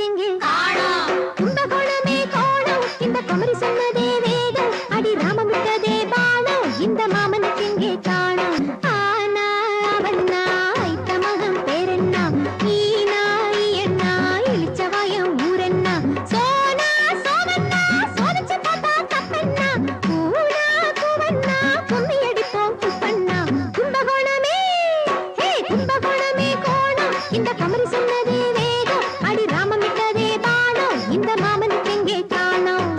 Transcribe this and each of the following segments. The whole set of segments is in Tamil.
மாமனுக்கெங்கே கும்பகோணமே கோணம் இந்த குமரி சொன்னதே வேதம் அடி ராமம் விட்டதே பாடம் இந்த மாமனுக்கெங்கே காணோம் ஆனா அவன்னா ஐத்த மகன் பேரென்னா ஈனா ஈயண்ணா இளிச்சவாயம் ஊரென்னா சோனா சோமண்ணா சோனிச்சு பார்த்தா தப்பண்ணா பூனா பூவண்ணா கும்மி அடிப்போம் குப்பண்ணா கும்பகோணமே ஹே கும்பகோணமே கோணம் இந்த குமரி சொன்னதே வேதம் அடி ராமம் விட்டதே பாடம் இந்த மாமனுக்கெங்கே காணோம்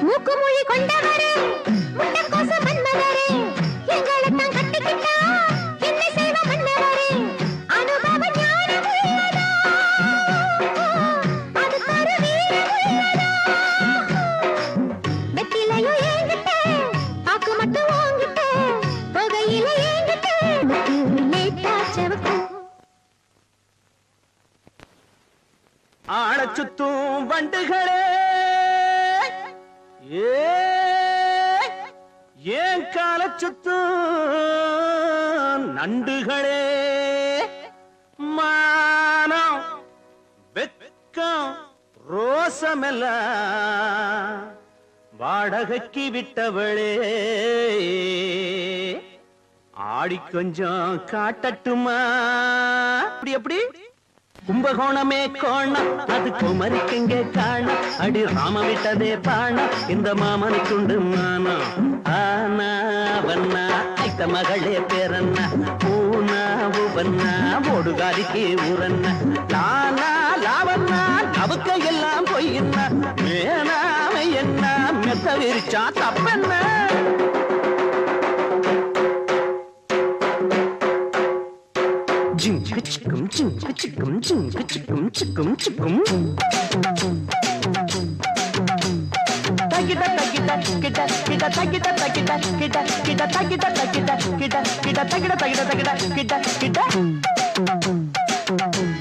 மூக்குமொழி கொண்டவரே முட்டக்கோச மன்மதரே எங்களைத்தான் கட்டிக்கிட்டா என்னை செய்வ மன்னவரே அனுபவ ஞானம் உள்ளதா அது தரு வீரம் உள்ளதா வெத்திலையும் ஏங்கிட்ட பாக்கு மட்டும் வாங்கிட்ட புகையில ஏங்கிட்ட லேட்டா செவக்கும் ஆளச் சுத்தும் வண்டுகளே ஏன் காலச் சுத்தும் நண்டுகளே மானம் வெக்கம் ரோசமெல்லாம் வாடகைக்கு விட்டவளே ஆடி கொஞ்சம் காட்டட்டுமா அப்படி அப்படி கும்பகோணமே கோணம் அது குமரிக்கெங்கே காணம் அடி ராம விட்டதே பாணம் இந்த மாமனுக்குண்டு மானம் ஆனா வண்ணா ஐத்த மகளே பேரண்ணா பூனா உவண்ணா ஓடுகாரிக்கு ஊரண்ணா லானா லாவண்ணா நவுக்க எல்லாம் பொய்யண்ணா மேனாமை என்ன மெத்த விரிச்சா தப்பென்ன சிக்கும் சிக்கும் சிக்கும் சிக்கும் சிக்கும் சிக்கும் சிக்கும் தகிட தகிட கிட கிட தகிட தகிட கிட கிட தகிட தகிட கிட கிட தகிட தகிட தகிட கிட கிட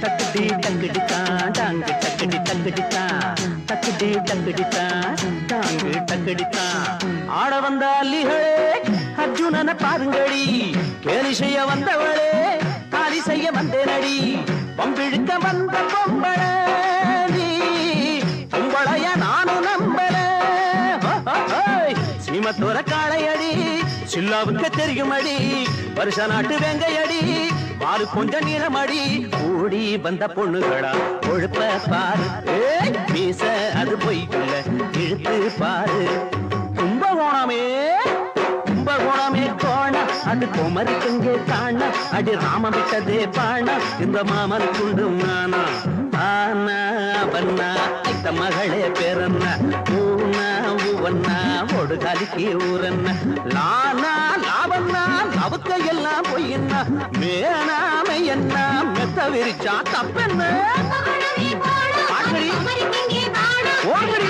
தக்கடி தக்கடிதா டாங்கு தக்கடி தக்கடிதா தக்கடி தக்கடிதா டாங்கு தக்கடிதா ஆட வந்த அல்லிகளே அர்ஜுனனை பாருங்கடி கேலி செய்ய வந்தவளே தாலி செய்ய வந்தேனடி பம்பிழுக்க வந்த பொம்பள நீ பொம்பளைய நானும் நம்பல சீமத்தோர காளையடி சில்லாவுக்கு தெரியுமடி வருஷ நாட்டு வெங்கையடி பாரு கொஞ்சம் நீளமடி கூடி வந்த பொண்ணுகளா கொழுப்ப பாரு மீச அது பொய்க்குள்ள இழுத்து பாரு கும்பகோணமே கும்பகோணமே கோணம் அது குமரிக்கெங்கே காணம் அடி ராம விட்டதே பாணம் இந்த மாமனுக்குண்டு மானா ஆனா வண்ணா ஐத்த மகளே பேரண்ணா பூனா உவண்ணா ஒடுகாலிக்கு ஊரண்ணா லானா லாவண்ணா நவுக்க எல்லாம் பொய்யண்ணா மேனாமை என்ன மெத்த விரிச்சா தப்பென்ன ஓடி